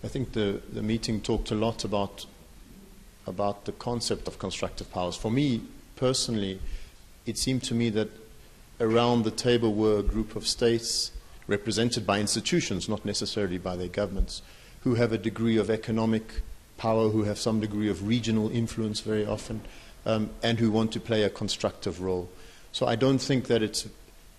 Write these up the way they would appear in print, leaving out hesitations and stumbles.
I think the meeting talked a lot about the concept of constructive powers. For me, personally, it seemed to me that around the table were a group of states represented by institutions, not necessarily by their governments, who have a degree of economic power, who have some degree of regional influence very often, and who want to play a constructive role. So I don't think that it's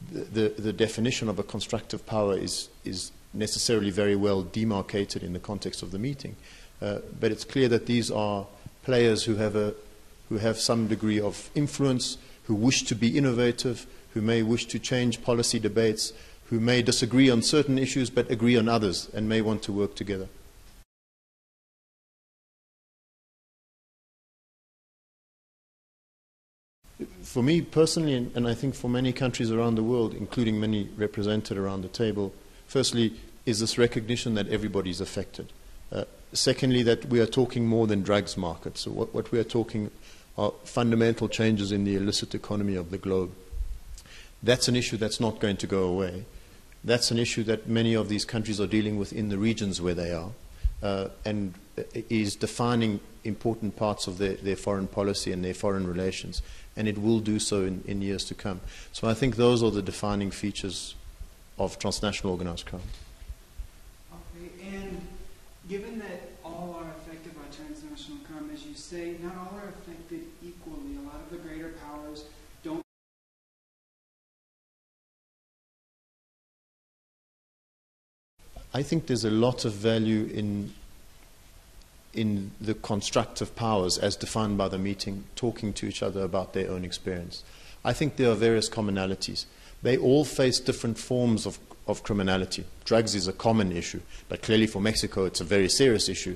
the definition of a constructive power is necessarily very well demarcated in the context of the meeting. But it's clear that these are players who have some degree of influence, who wish to be innovative, who may wish to change policy debates, who may disagree on certain issues but agree on others and may want to work together. For me personally, and I think for many countries around the world, including many represented around the table, firstly is this recognition that everybody is affected. Secondly, that we are talking more than drugs markets. So what we are talking are fundamental changes in the illicit economy of the globe. That's an issue that's not going to go away. That's an issue that many of these countries are dealing with in the regions where they are, and is defining important parts of their foreign policy and their foreign relations, and it will do so in years to come. So I think those are the defining features of transnational organized crime. Okay, and given that all are affected by transnational crime, as you say, not all are affected equally. A lot of the greater powers don't. I think there's a lot of value in the constructive powers as defined by the meeting, talking to each other about their own experience. I think there are various commonalities. They all face different forms of criminality. Drugs is a common issue, but clearly for Mexico it's a very serious issue.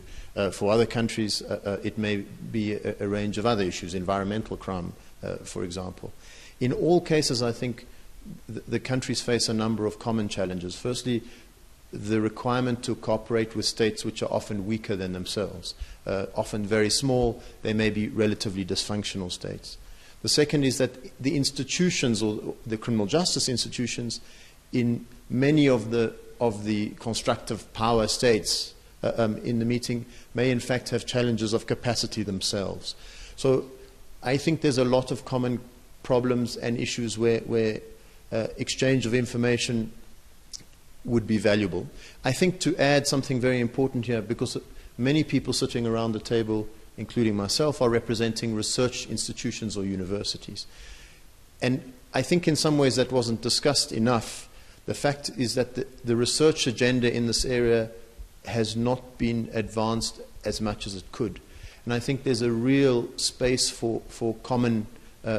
For other countries it may be a range of other issues, environmental crime, for example. In all cases, I think the countries face a number of common challenges. Firstly, the requirement to cooperate with states which are often weaker than themselves, often very small. They may be relatively dysfunctional states. The second is that the institutions, or the criminal justice institutions, in many of the constructive power states in the meeting may in fact have challenges of capacity themselves. So I think there's a lot of common problems and issues where exchange of information would be valuable. I think to add something very important here, because many people sitting around the table, including myself, are representing research institutions or universities. And I think in some ways that wasn't discussed enough. The fact is that the research agenda in this area has not been advanced as much as it could. And I think there's a real space for common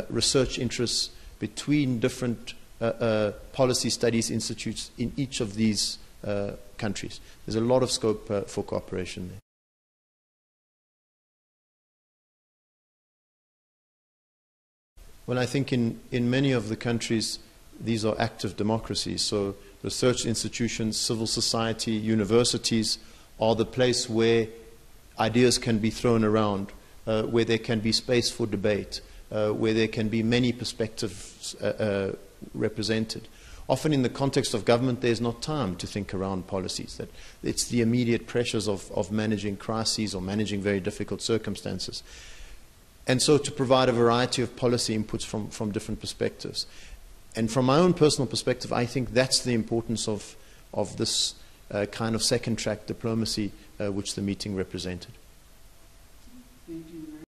research interests between different policy studies institutes in each of these countries. There's a lot of scope for cooperation there. Well, I think in many of the countries, these are active democracies. So research institutions, civil society, universities are the place where ideas can be thrown around, where there can be space for debate, where there can be many perspectives represented. Often in the context of government, there's not time to think around policies. That it's the immediate pressures of managing crises or managing very difficult circumstances. And so to provide a variety of policy inputs from different perspectives. And from my own personal perspective, I think that's the importance of this kind of second track diplomacy which the meeting represented.